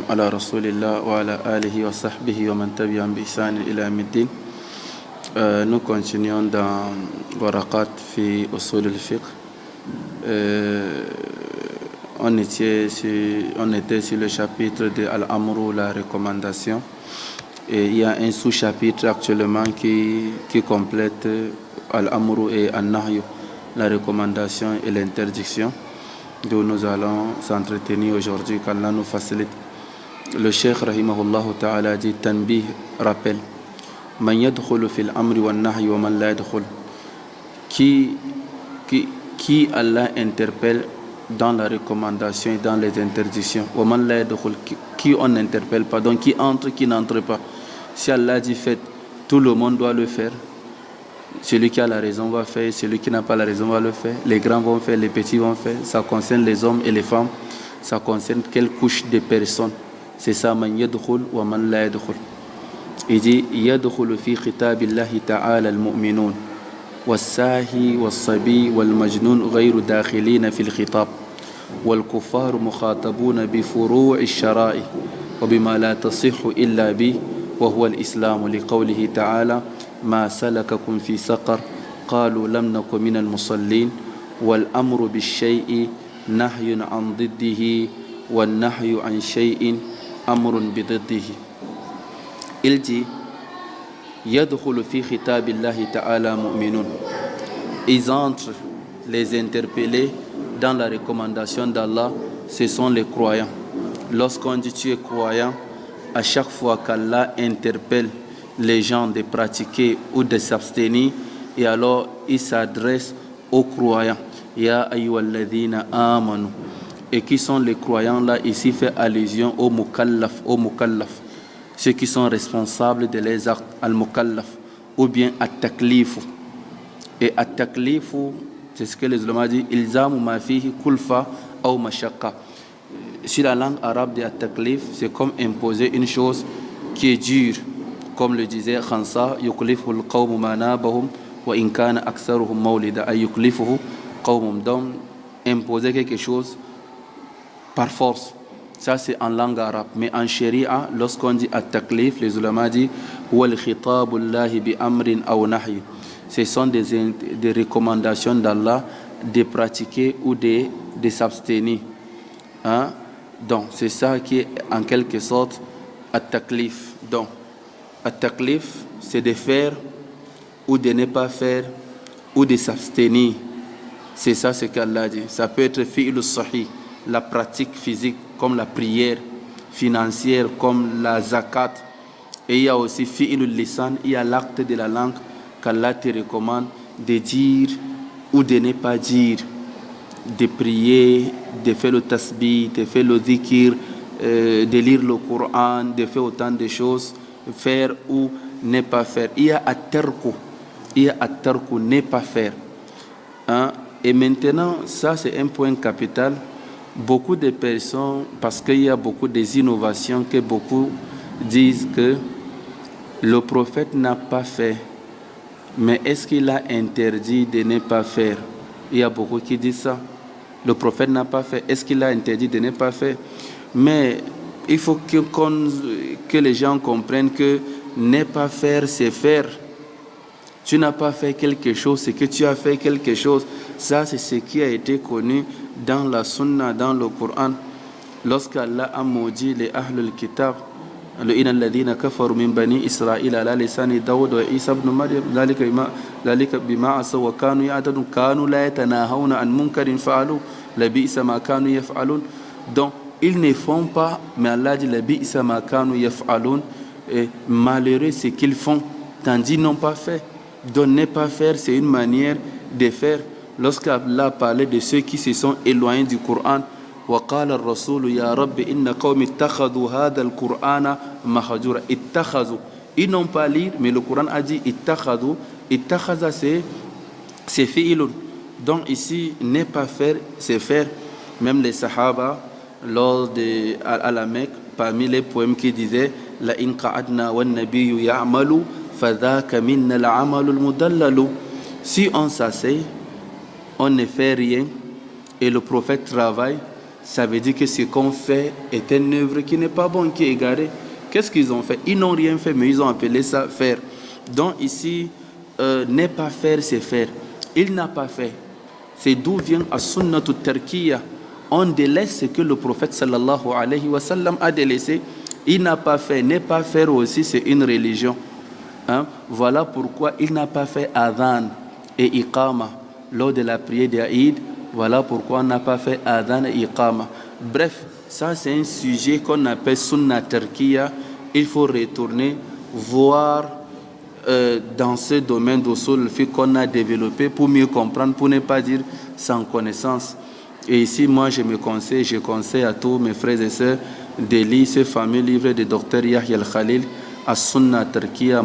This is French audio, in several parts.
على رسول الله وعلى آله وصحبه ومن تبعهم بإحسان إلى يوم الدين. Nous continuons dans Waraqat fi Usul al-Fiqh. On était sur le chapitre de Al-Amru, la recommandation. Et il y a un sous-chapitre actuellement qui complète Al-Amru et Al-Nahyu, la recommandation et l'interdiction, d'où nous allons s'entretenir aujourd'hui, qu'Allah nous facilite. Le Cheikh Rahimahullah Ta'ala dit Tanbih, rappel. Man yadkhulu fil amri wa nahyi wa man la yadkhul. Qui Allah interpelle dans la recommandation et dans les interdictions. Wa man la yadkhul. Qui on n'interpelle pas, donc qui entre, qui n'entre pas. Si Allah dit faites, tout le monde doit le faire. Celui qui a la raison va faire, celui qui n'a pas la raison va le faire. Les grands vont faire, les petits vont faire. Ça concerne les hommes et les femmes. Ça concerne quelle couche de personnes. C'est ça, man yadkhul wa man la yadkhul. Il dit yadkhulu fi khitabillahi ta'ala al-mu'minun was-sahi was-sabi wal-majnun ghayru dakhilina fi al-khitab wal-kuffar mukhatabuna bi furu' ash-shara'i wa bima la tasihhu illa bi wa huwa al-islam li qawlihi ta'ala ma salakakum fi saqar qalu lam nakum min al-musallin wal-amru bish-shay'i nahyun 'an diddihi wan-nahyu 'an shay'in amrun bi diddihi. Il dit yadkhulu fi khitabillahi ta'ala mu'minun. Ils entrent, les interpellés dans la recommandation d'Allah, ce sont les croyants. Lorsqu'on dit tu es croyant, à chaque fois qu'Allah interpelle les gens de pratiquer ou de s'abstenir, et alors il s'adresse aux croyants. Ya ayyuhalladhina amanu. Et qui sont les croyants là? Ici fait allusion aux mukallaf, ceux qui sont responsables de les actes, al-mukallaf, ou bien at-taklifu. Et at-taklifu, c'est ce que les ulama disent, ilzamu ma fihi kulfa ou mashaqqa. Sur la langue arabe de at-taklif, c'est comme imposer une chose qui est dure, comme le disait Khansa, yuklifu al-qawmu ma nabahum wa in kana aktharuhum mawlida, ay yuklifuhu qawmum. Donc imposer quelque chose par force. Ça, c'est en langue arabe. Mais en sharia, lorsqu'on dit at-taklif, les ulama disent wal khitabullahi bi amrin aw nahy. Ce sont des recommandations d'Allah de pratiquer ou de s'abstenir. Hein? Donc, c'est ça qui est en quelque sorte at-taklif. Donc, at-taklif, c'est de faire ou de ne pas faire ou de s'abstenir. C'est ça ce qu'Allah dit. Ça peut être fi'l sahih, la pratique physique, comme la prière, financière, comme la zakat. Et il y a aussi fi'lul lisan, il y a l'acte de la langue qu'Allah te recommande de dire ou de ne pas dire, de prier, de faire le tasbih, de faire le dhikr, de lire le Coran, de faire autant de choses, faire ou ne pas faire. Il y a at-tarku, ne pas faire. Hein? Et maintenant, ça c'est un point capital. Beaucoup de personnes, parce qu'il y a beaucoup d'innovations que beaucoup disent que le prophète n'a pas fait, mais est-ce qu'il a interdit de ne pas faire? Il y a beaucoup qui disent ça. Le prophète n'a pas fait, est-ce qu'il a interdit de ne pas faire? Mais il faut que les gens comprennent que ne pas faire, c'est faire. Tu n'as pas fait quelque chose, c'est que tu as fait quelque chose. Ça, c'est ce qui a été connu dans la sunna, dans le Coran. Lorsqu'Allah a maudit les ahlul kitab, لئن الذين كفروا من بني إسرائيل على لسان داود وعيسى ابن مريم ذلك بما عصوا وكانوا يعتدون كانوا لا يتناهون عن منكر فعلوا لبئس ما كانوا يفعلون. Donc ils ne font pas, mais Allah dit لبئس ما كانوا يفعلون, malheureux ce qu'ils font, tandis n'ont pas fait. Donc ne pas faire, c'est une manière de faire. Lorsqu'Allah parlait de ceux qui se sont éloignés du Coran, وقال الرسول يا رب إن قوم اتخذوا هذا القرآن مهجورا. اتخذوا, ils n'ont pas lire, mais le Coran a dit اتخذوا. اتخذ, c'est fi'ilun. Donc ici, ne pas faire, c'est faire. Même les Sahaba, lors de à la Mecque, parmi les poèmes qui disaient la in qa'adna wan nabiyyu ya'malu fadhaka minna al-'amalu al-mudallalu. Si on s'assied, on ne fait rien et le prophète travaille, ça veut dire que ce qu'on fait est une œuvre qui n'est pas bonne, qui est égarée. Qu'est-ce qu'ils ont fait? Ils n'ont rien fait, mais ils ont appelé ça faire. Donc ici, n'est pas faire, c'est faire. Il n'a pas fait. C'est d'où vient as-sunnatu tarkiya. On délaisse ce que le prophète sallallahu alayhi wa sallam a délaissé. Il n'a pas fait. N'est pas faire aussi, c'est une religion. Hein? Voilà pourquoi il n'a pas fait adhan et iqama lors de la prière d'Aïd. Voilà pourquoi on n'a pas fait adhan et iqama. Bref, ça c'est un sujet qu'on appelle sunna tarkiya. Il faut retourner voir dans ce domaine d'usul al-fiqh qu'on a développé pour mieux comprendre, pour ne pas dire sans connaissance. Et ici, moi, je conseille à tous mes frères et sœurs de lire ce fameux livre du docteur Yahya al-Khalil, As-Sunna Tarkiya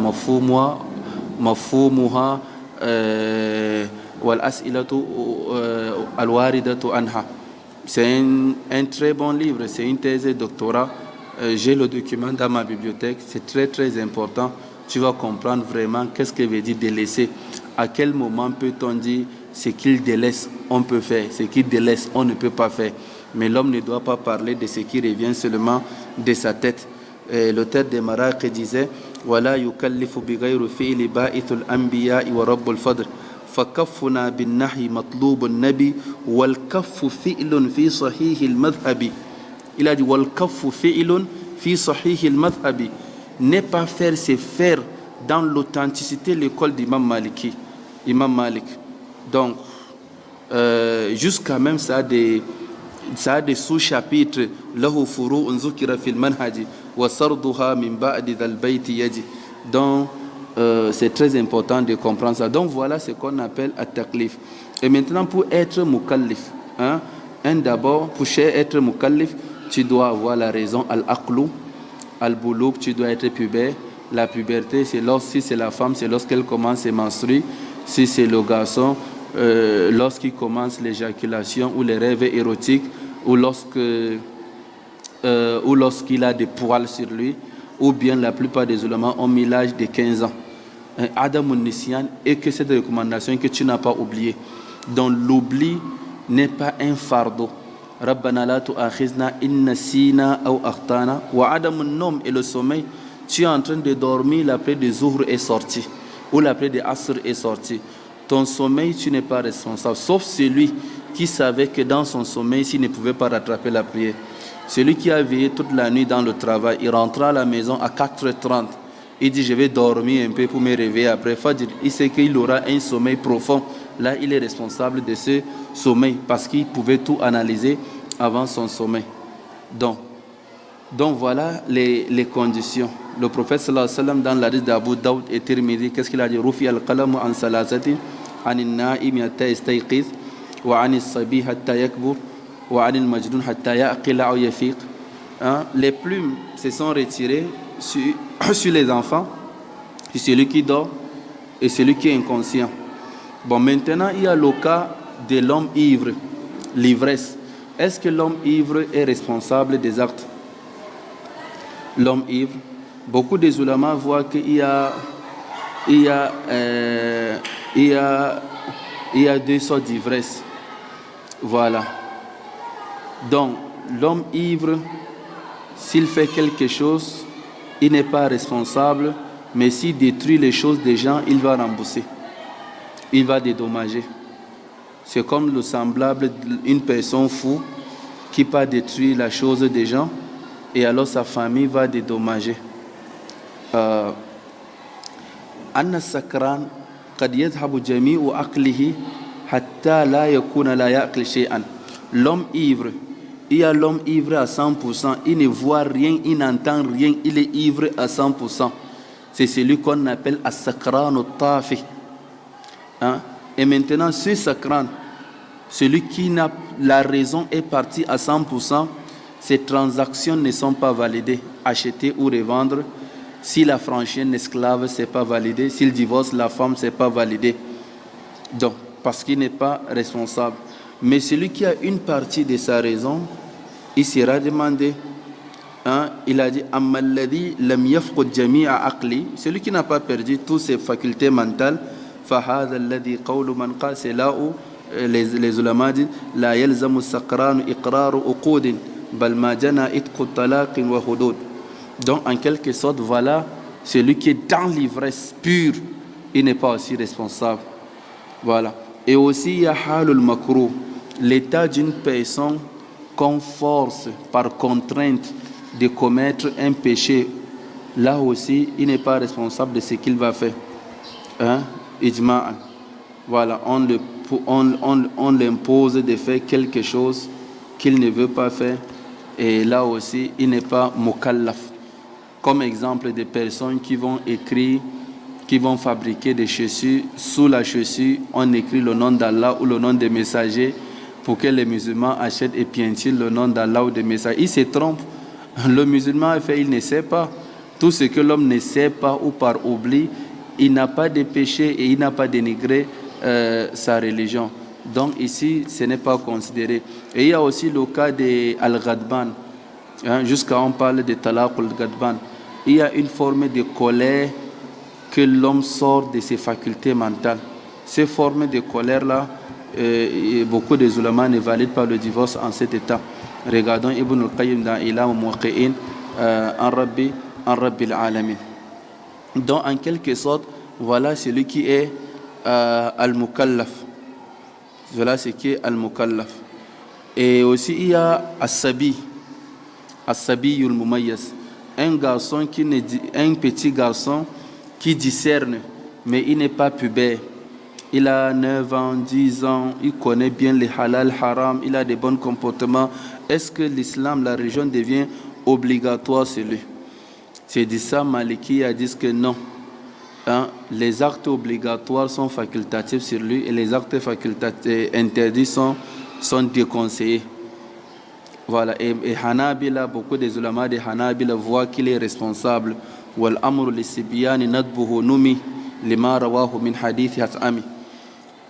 Mafhumuha wal-As'ilatu al-Waridatu anha. C'est un très bon livre, c'est une thèse de doctorat. J'ai le document dans ma bibliothèque, c'est très très important. Tu vas comprendre vraiment qu'est-ce que veut dire délaisser. À quel moment peut-on dire ce qu'il délaisse, on peut faire, ce qu'il délaisse, on ne peut pas faire. Mais l'homme ne doit pas parler de ce qui revient seulement de sa tête. L'auteur des Maraqi disait وَلَا يُكَلِّفُ بِغَيْرُ فِعْلِ بَائِثُ الْأَنْبِيَاءِ وَرَبُّ الْفَضْلِ فَكَفُّنَا بِالنَّحِي مَطْلُوبُ النَّبِي وَالْكَفُّ فِعْلٌ فِي صَحِيحِ الْمَذْهَبِ. Il a dit وَالْكَفُّ فِعْلٌ فِي صَحِيحِ الْمَذْهَبِ. Ne pas faire, c'est faire dans l'authenticité l'école d'Imam Maliki. Imam Malik. Donc, jusqu'à même ça a des sous-chapitres. Lahu furu'un zukira fil manhaji wa sarduha min ba'di dhal bayti yaji. Donc, c'est très important de comprendre ça. Donc, voilà ce qu'on appelle at-taklif. Et maintenant, pour être mukallif, d'abord, pour être mukallif, tu dois avoir la raison al-aqlu. Al-Boulouk, tu dois être pubère. La puberté, si c'est la femme, c'est lorsqu'elle commence à menstruer. Si c'est le garçon, lorsqu'il commence l'éjaculation ou les rêves érotiques, ou lorsqu'il a des poils sur lui, ou bien la plupart des ulémas ont mis l'âge de 15 ans. Adam Nisyan, et que cette recommandation que tu n'as pas oubliée. Donc l'oubli n'est pas un fardeau. Rabbana la tu'akhizna in nasina aw akhtana wa adamun nom, et le sommeil, tu es en train de dormir, la prière de Zuhr est sortie ou la prière de Asr est sortie. Ton sommeil, tu n'es pas responsable, sauf celui qui savait que dans son sommeil, s'il ne pouvait pas rattraper la prière. Celui qui a veillé toute la nuit dans le travail, il rentra à la maison à 4h30. Il dit, je vais dormir un peu pour me réveiller après Fajr. Il sait qu'il aura un sommeil profond. Là, il est responsable de ce sommeil parce qu'il pouvait tout analyser avant son sommeil. Donc voilà les conditions. Le prophète sallallahu alayhi wa sallam, dans l'hadith d'Abu Daoud et Tirmidhi, qu'est-ce qu'il a dit? Rufi al-qalamu an salasati, anin na'im hatta yastayqiz, wa anis sabi hatta yakbur, wa anil majnun hatta ya'qila aw yafiq. Les plumes se sont retirées sur les enfants, sur celui qui dort et celui qui est inconscient. Bon, maintenant, il y a le cas de l'homme ivre, l'ivresse. Est-ce que l'homme ivre est responsable des actes? L'homme ivre, beaucoup des ulémas voient qu'il y a deux sortes d'ivresse. Voilà. Donc, l'homme ivre, s'il fait quelque chose, il n'est pas responsable, mais s'il détruit les choses des gens, il va rembourser. Il va dédommager. C'est comme le semblable d'une personne fou qui peut détruire la chose des gens et alors sa famille va dédommager. Anna sakran qad yadhhabu jami'u aqlihi hatta la yakuna la ya'qil shay'an. L'homme ivre, il y a l'homme ivre à 100%, il ne voit rien, il n'entend rien, il est ivre à 100%. C'est celui qu'on appelle as-sakran al-tafi. Et maintenant, ce sakran, celui qui n'a la raison est parti à 100%, ces transactions ne sont pas validées. Acheter ou revendre, s'il a franchi un esclave, ce n'est pas validé. S'il divorce la femme, ce n'est pas validé. Donc, parce qu'il n'est pas responsable. Mais celui qui a une partie de sa raison, il sera demandé. Il a dit Ammalladhi lam yafqud jami'a aqli, celui qui n'a pas perdu toutes ses facultés mentales, fahadha alladhi qawlu man qala, c'est là où les ulama disent la yalzamu sakran iqraru uqudin bal ma jana itqu talaqin wa hudud. Donc en quelque sorte, voilà, celui qui est dans l'ivresse pure, il n'est pas aussi responsable. Voilà. Et aussi il y a halul makruh, l'état d'une personne qu'on force par contrainte de commettre un péché. Là aussi, il n'est pas responsable de ce qu'il va faire. Hein? Ijma'an. Voilà, on l'impose de faire quelque chose qu'il ne veut pas faire. Et là aussi, il n'est pas mukallaf. Comme exemple des personnes qui vont écrire, qui vont fabriquer des chaussures. Sous la chaussure, on écrit le nom d'Allah ou le nom des messagers pour que les musulmans achètent et peinturent le nom d'Allah ou des messagers. Ils se trompent. Le musulman a fait, il ne sait pas. Tout ce que l'homme ne sait pas ou par oubli, il n'a pas de péché et il n'a pas dénigré sa religion. Donc ici, ce n'est pas considéré. Et il y a aussi le cas de Al-Ghadban. Jusqu'à on parle de Talaq al-Ghadban. Il y a une forme de colère que l'homme sort de ses facultés mentales. Ces formes de colère-là, beaucoup de ulama ne valident pas le divorce en cet état. Regardons Ibn al-Qayyim dans Ilam Muwaqqi'in en Rabbil Alamin. Donc en quelque sorte, voilà celui qui est al-Mukallaf. Voilà ce qui est al-Mukallaf. Et aussi il y a As-Sabi. As-Sabi yul-Mumayyaz. Un petit garçon qui discerne, mais il n'est pas pubère. Il a 9 ans, 10 ans, il connaît bien les halal, haram, il a des bons comportements. Est-ce que l'islam, la religion, devient obligatoire sur lui? C'est dit ça, Maliki a dit que non. Les actes obligatoires sont facultatifs sur lui et les actes facultatifs interdits sont déconseillés. Voilà. Et Hanabila, beaucoup des ulama de Hanabila voient qu'il est responsable. Wal amru lisibiyani nadbuhu numi lima rawahu min hadithi hat'ami.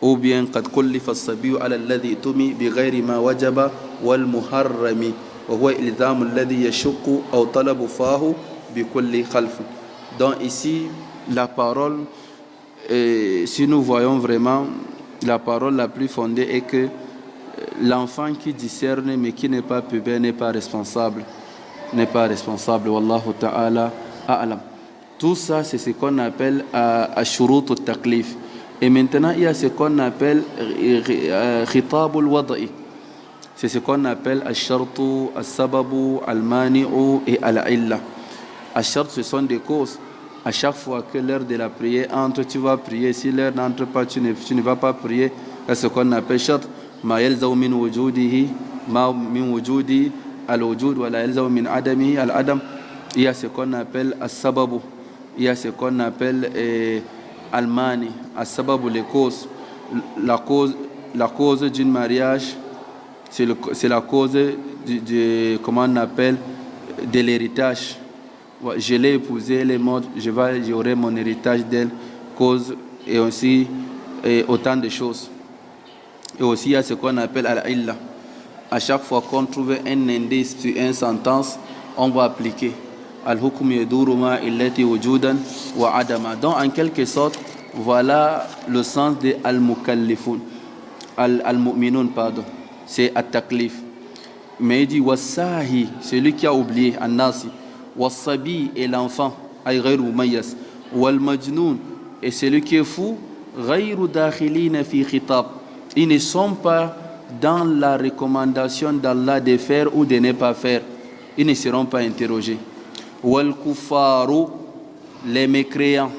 Ou bien qad kullifa as-sabiyu ala alladhi tumi bighayri ma wajaba wal muharrami wa huwa ilzamu alladhi yashqu aw talabu fahu bi kulli khalf. Donc ici la parole, si nous voyons vraiment la parole la plus fondée est que l'enfant qui discerne mais qui n'est pas pubère n'est pas responsable. Wallahu ta'ala a'lam. Tout ça, c'est ce qu'on appelle ashurut al-taklif. Et maintenant, il y a ce qu'on appelle khitab al-wada'i. C'est ce qu'on appelle ash-shartu, as-sababu, al-mani'u et al-illa. Ash-shart, ce sont des causes. À chaque fois que l'heure de la prière entre, tu vas prier. Si l'heure n'entre pas, tu ne vas pas prier. C'est ce qu'on appelle shart. Ma yalzaw min wujudihi, ma min wujudi al-wujud, wa la yalzaw min adamihi al-adam. Il y a ce qu'on appelle as-sababu. Il y a ce qu'on appelle al-mani. As-sababu, les causes. La cause d'un mariage, c'est la cause comment on appelle, de l'héritage. Je l'ai épousée, elle est morte, j'aurai mon héritage d'elle, cause et aussi autant de choses. Et aussi il y a ce qu'on appelle al-illa. À chaque fois qu'on trouve un indice sur une sentence, on va appliquer al-hukm yaduru ma illati wujudan wa adama. Donc en quelque sorte, voilà le sens de al-mukallifun, al-mu'minun, pardon. C'est at-taklif. Mais il dit wasahi, celui qui a oublié, an-nasi. Wassabi est l'enfant, ay ghayru mumayyaz. Wal majnoun est celui qui est fou, ghayru dakhilina fi khitab. Ils ne sont pas dans la recommandation d'Allah de faire ou de ne pas faire. Ils ne seront pas interrogés. Wal kuffaru, les mécréants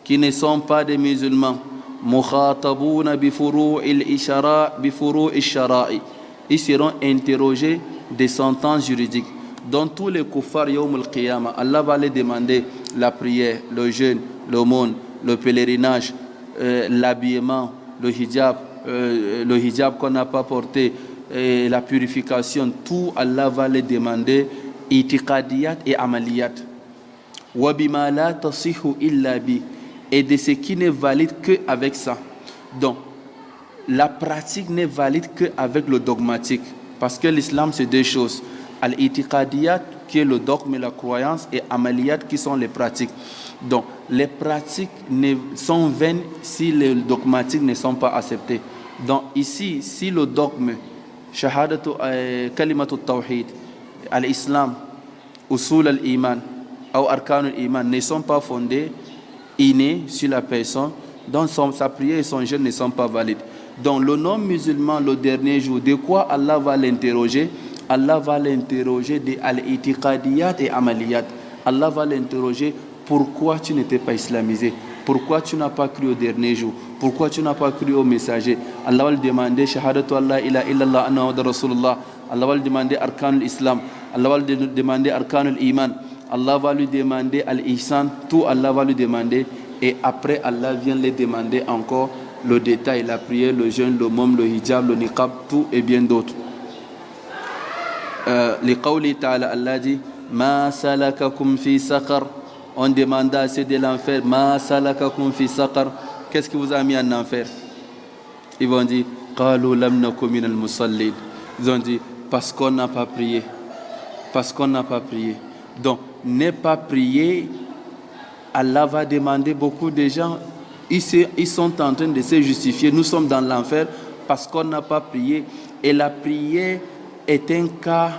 qui ne sont pas des musulmans, mukhatabuna bi furu'il ishara'i. Ils seront interrogés des sentences juridiques. Dans tous les kuffars yawm al-qiyamah, Allah va les demander la prière, le jeûne, l'aumône, le pèlerinage, l'habillement, le hijab qu'on n'a pas porté, la purification. Tout Allah va les demander, itiqadiyat et amaliyat. Wa bima la tasihu illa bi, et de ce qui n'est valide qu'avec ça. Donc la pratique n'est valide qu'avec le dogmatique, parce que l'islam c'est deux choses. Al-itiqadiyat qui est le dogme et la croyance, et amaliyat qui sont les pratiques. Donc les pratiques sont vaines si les dogmatiques ne sont pas acceptés. Donc ici, si le dogme, shahadatu kalimatu tawhid, al-islam, usul al-iman, ou arkan al-iman, ne sont pas fondés, innés sur la personne, donc sa prière et son jeûne ne sont pas valides. Donc le non-musulman, le dernier jour, de quoi Allah va l'interroger? Allah va l'interroger de al-itiqadiyat et amaliyat. Allah va l'interroger, pourquoi tu n'étais pas islamisé? Pourquoi tu n'as pas cru au dernier jour? Pourquoi tu n'as pas cru au messager? Allah va lui demander shahadatu Allah ila illallah anna wa rasulullah. Allah va lui demander arkanul islam. Allah va lui demander arkanul iman. Allah va lui demander al-ihsan. Tout Allah va lui demander. Et après Allah vient lui demander encore le détail, la prière, le jeûne, le môme, le hijab, le niqab, tout et bien d'autres. Les qawli ta'ala, Allah dit ma salakakum fi saqar. On demanda à ceux de l'enfer, ma salakakum fi saqar. Qu'est-ce qui vous a mis en enfer? Ils vont dire qalu lam naku minal musallin. Ils ont dit parce qu'on n'a pas prié. Parce qu'on n'a pas prié. Donc, ne pas prier, Allah va demander beaucoup de gens. Ils sont en train de se justifier. Nous sommes dans l'enfer parce qu'on n'a pas prié. Et la prière est un cas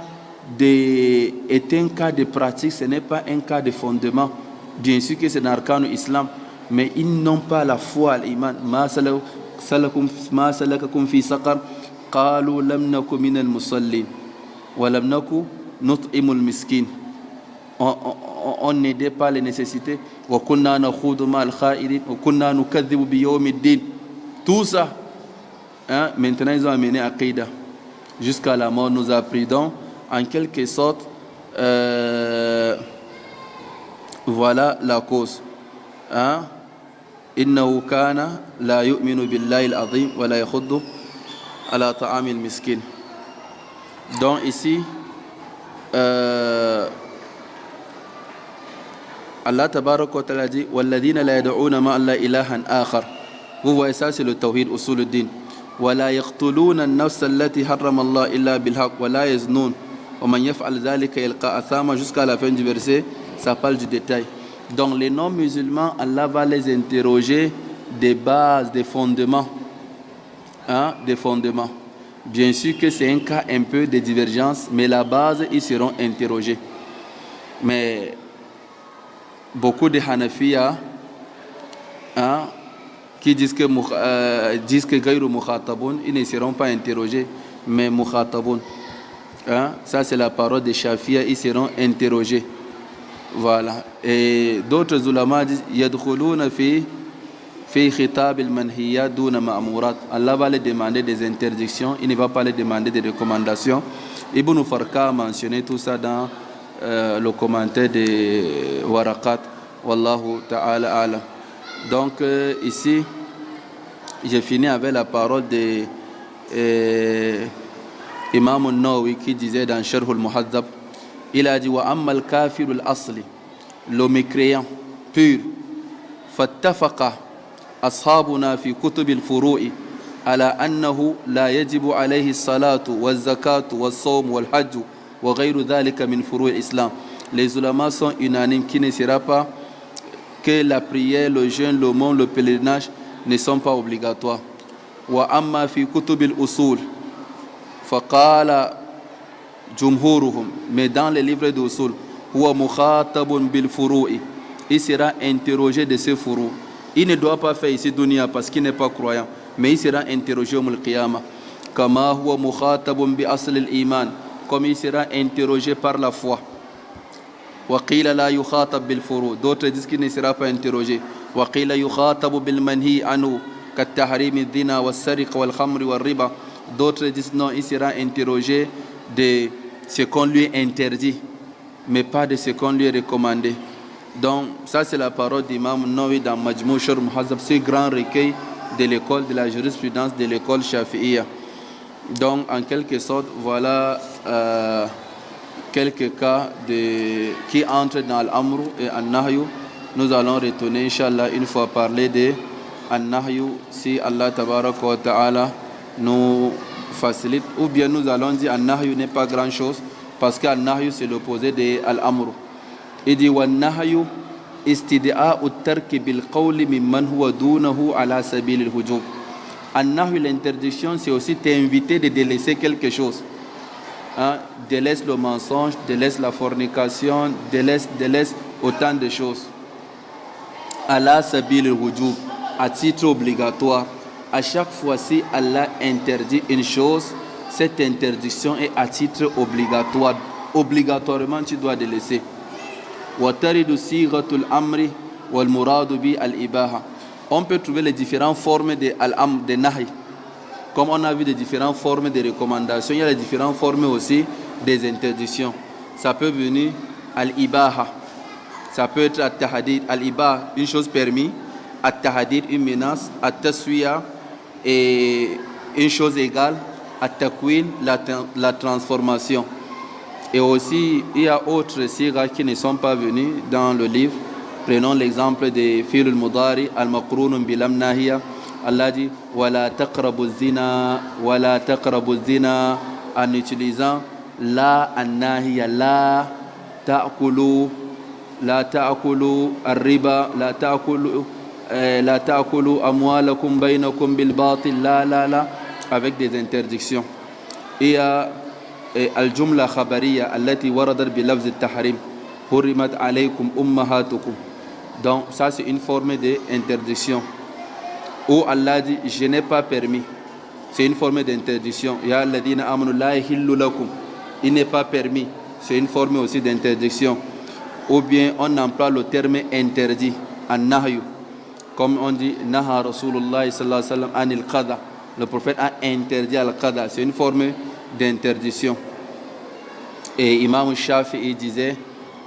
de pratique, ce n'est pas un cas de fondement. Bien sûr que c'est dans l'arcane islam, mais ils n'ont pas la foi à l'iman. Ma salakakum fi saqar qalu lam naku minal musallin wa lam naku nut'imul miskin. On n'aidait pas les nécessités. Wa kunna nakhudu ma'al kha'idin wa kunna nukadhibu bi yawmiddin. Tout ça, hein, maintenant ils ont amené Aqidah. Jusqu'à la mort nous a pris donc, en quelque sorte, voilà la cause. Hein? Innahu kana la yu'minu billahi al-azim wa la yakhuddu ala ta'amil miskin. Donc ici, Allah tabaraka wa ta'ala dit walladhina la yad'una ma Allah ilahan akhar. Vous voyez ça, c'est le tawhid usuluddin. ولا يقتلون النفس التي حرم الله إلا بالحق ولا يزنون ومن يفعل ذلك يلقى أثاما. Jusqu'à la fin du verset, ça parle du détail. Donc les non-musulmans, Allah va les interroger des bases, des fondements. Hein, des fondements. Bien sûr que c'est un cas un peu de divergence, mais la base, ils seront interrogés. Mais beaucoup de Hanafiya, hein, qui disent que Gaïrou Mukhataboun, ils ne seront pas interrogés, mais Mukhataboun. Hein? Ça, c'est la parole de Shafia, ils seront interrogés. Voilà. Et d'autres ulama disent Yadkhuluna fi khitab al-manhiyat duna ma'murat. Allah va les demander des interdictions, il ne va pas les demander des recommandations. Ibn Farqa a mentionné tout ça dans le commentaire de Waraqat. Wallahu ta'ala alam. Donc ici, j'ai fini avec la parole de Imam al-Nawawi qui disait dans Sharh al-Muhazzab, il a dit wa amma al-kafir al-asli, le mécréant pur, fattafaqa ashabuna fi kutub al-furu'i ala annahu la yajibu alayhi as-salatu waz-zakatu was-sawm wal-hajj wa ghayru dhalika min furu'i al-islam. Les ulama sont unanimes qu'il ne sera pas que la prière, le jeûne, le môme, le pèlerinage ne sont pas obligatoires. Wa amma fi kutubil usul faqala jumhuruhum, mais dans les livres d'usul, huwa mukhatabun bil furu'i, il sera interrogé de ce furu. Il ne doit pas faire ici dunya parce qu'il n'est pas croyant, mais il sera interrogé au qiyamah. Kama huwa mukhatabun bi asl al iman, comme il sera interrogé par la foi. وقيل لا يخاطب بالفروع. D'autres disent qu'il ne sera pas interrogé. وقيل يخاطب بالمنهي عنه كالتحريم الزنا والسرقة والخمر والربا. D'autres disent non, il sera interrogé de ce qu'on lui interdit, mais pas de ce qu'on lui recommandé. Donc ça c'est la parole d'Imam Nawawi dans Majmou' Sharh Muhazzab, ce grand recueil de l'école de la jurisprudence de l'école Shafi'iyya. Donc en quelque sorte, voilà quelques cas qui entrent dans l'amru et al-nahyu. Nous allons retourner, Inch'Allah, une fois parler de al-nahyu, si Allah tabaraka wa ta'ala nous facilite. Ou bien nous allons dire al-nahyu n'est pas grand chose, parce que al-nahyu c'est l'opposé de al-amru. Il dit wa-nahyu istida'u at-tarki bil-qawli mimman huwa dunahu ala sabil al-hujub. An-Nahy, l'interdiction, c'est aussi t'inviter de délaisser quelque chose. Hein? Délaisse le mensonge, délaisse la fornication, délaisse autant de choses. Allah sabil al-wujub, à titre obligatoire. À chaque fois-ci, Allah interdit une chose, cette interdiction est à titre obligatoire. Obligatoirement, tu dois délaisser. وَتَرِدُ صِيغَةُ الْأَمْرِ وَالْمُرَادُ بِهِ الْإِبَاحَةُ. On peut trouver les différentes formes de nahi. Comme on a vu les différentes formes de recommandations, il y a les différentes formes aussi des interdictions. Ça peut venir al-ibaha. Ça peut être at-tahadid. Al-ibaha, une chose permise. At-tahadid, une menace. At-taswiya, et une chose égale. At-takwin, la transformation. Et aussi, il y a autres sigas qui ne sont pas venus dans le livre. Prenons l'exemple de Fi'l al-Mudari, al-Maqroun bilam nahiya. Allah dit wala taqrabu zina, wala taqrabu zina, en utilisant la an-nahiya, la ta'kulu ar-riba, la ta'kulu amwalakum baynakum bil batil, la, avec des interdictions. Il y a al-jumla khabariya allati waradat bi lafz at-tahrim, hurimat alaykum ummahatukum. Donc ça c'est une forme d'interdiction. Où Allah dit je n'ai pas permis, c'est une forme d'interdiction. Ya alladhina amanu la yahillu lakum, il n'est pas permis, c'est une forme aussi d'interdiction. Ou bien on emploie le terme interdit, an-nahyu, comme on dit naha Rasulullah sallallahu alayhi wa sallam anil qada, le prophète a interdit al-qada, c'est une forme d'interdiction. Et Imam Shafi'i disait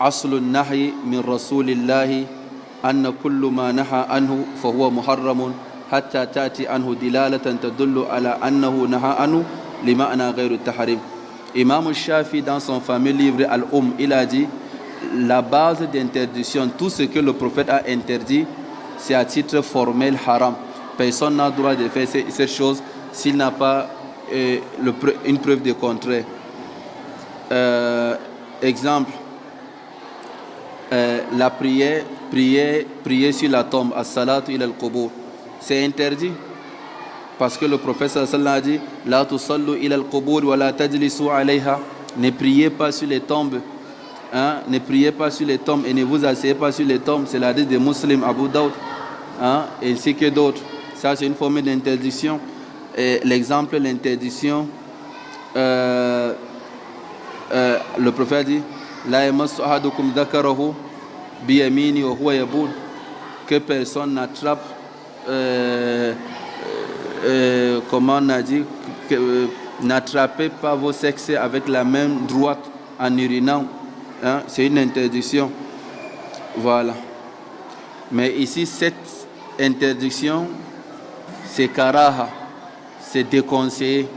aslu an-nahyi min Rasulillahi anna kullu ma naha anhu fa huwa muharramun hatta ta'ti anhu dilalatan tadullu ala annahu naha anhu lima'na ghayru tahrim. Imam Shafi dans son fameux livre il a dit la base d'interdiction, tout ce que le prophète a interdit, c'est à titre formel haram. Personne n'a le droit de faire cette chose s'il n'a pas une preuve de contraire. Exemple, la prier sur la tombe, as-salatu ila al-qubur, c'est interdit parce que le prophète sallallahu alayhi wa sallam a dit la tusallu ila al-qubur wa la tajlisu alayha, ne priez pas sur les tombes, hein? Ne priez pas sur les tombes et ne vous asseyez pas sur les tombes. C'est l'hadith de Muslim, Abu Daoud, hein? Ainsi que d'autres. Ça c'est une forme d'interdiction. L'exemple, l'interdiction, le prophète dit la yamassu ahadukum dhakarahu bi yamini wa huwa yabul, que personne n'attrape comment on a dit, n'attrapez pas vos sexes avec la main droite en urinant, hein? C'est une interdiction. Voilà. Mais ici cette interdiction c'est karaha, c'est déconseillé.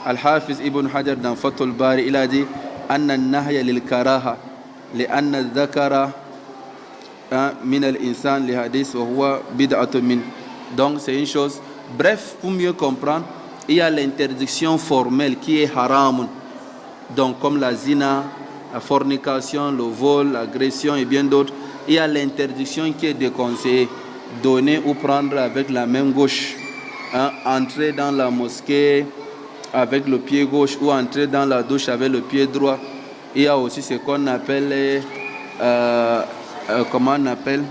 Al-Hafiz Ibn Hajar dans Fathul Bari, il a dit anna an-nahya lil karaha li anna adh-dhakara min al-insan li hadith wa huwa bid'atun min. Donc c'est une chose. Bref, pour mieux comprendre, il y a l'interdiction formelle qui est haram. Donc comme la zina, la fornication, le vol, l'agression et bien d'autres. Il y a l'interdiction qui est déconseillée, donner ou prendre avec la main gauche, hein, entrer dans la mosquée avec le pied gauche ou entrer dans la douche avec le pied droit. Il y a aussi ce qu'on appelle comment on appelle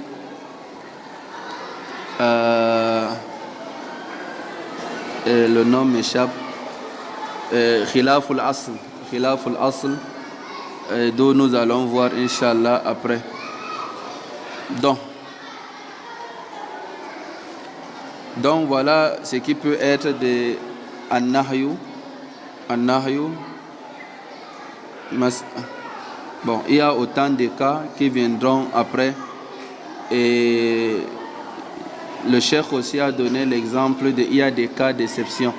le nom m'échappe, khilaful asl, d'où nous allons voir Inch'Allah après. Donc voilà ce qui peut être de an-nahyu. Bon, il y a autant de cas qui viendront après. Et le cheikh aussi a donné l'exemple il y a des cas d'exception,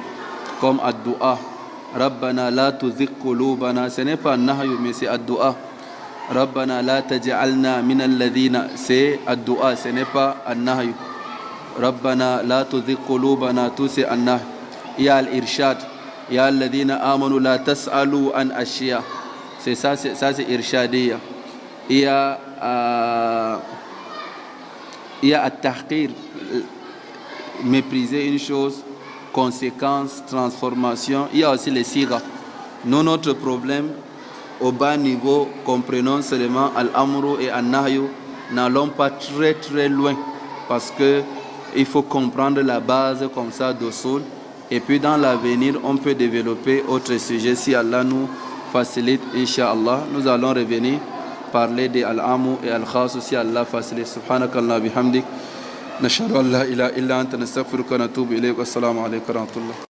comme ad-du'a. Rabbana la tuzigh qulubana, ce n'est pas an-nahyu mais c'est ad-du'a. Rabbana la taj'alna min alladhina, c'est ad-du'a, ce n'est pas an-nahyu. Rabbana la tuzigh qulubana, tout c'est an-nahyu. Il y a al-irshad, il y a alladhina amanu la tas'alu an ashiya, c'est ça, c'est irshadiyya. Il y a at-tahqir, mépriser une chose, conséquences, transformations. Il y a aussi les sigas. Nous, notre problème, au bas niveau, comprenons seulement Al-Amru et Al-Nahyu, n'allons pas très très loin parce qu'il faut comprendre la base comme ça d'Usul. Et puis dans l'avenir, on peut développer autre sujet si Allah nous facilite, Inch'Allah. Nous allons revenir parler de Al-Amu et Al-Khas si Allah facilite. Subhanakallah bihamdik. Nashhadu an la ilaha illa anta nastaghfiruka wa natubu ilayk. Assalamu alaykum wa rahmatullah.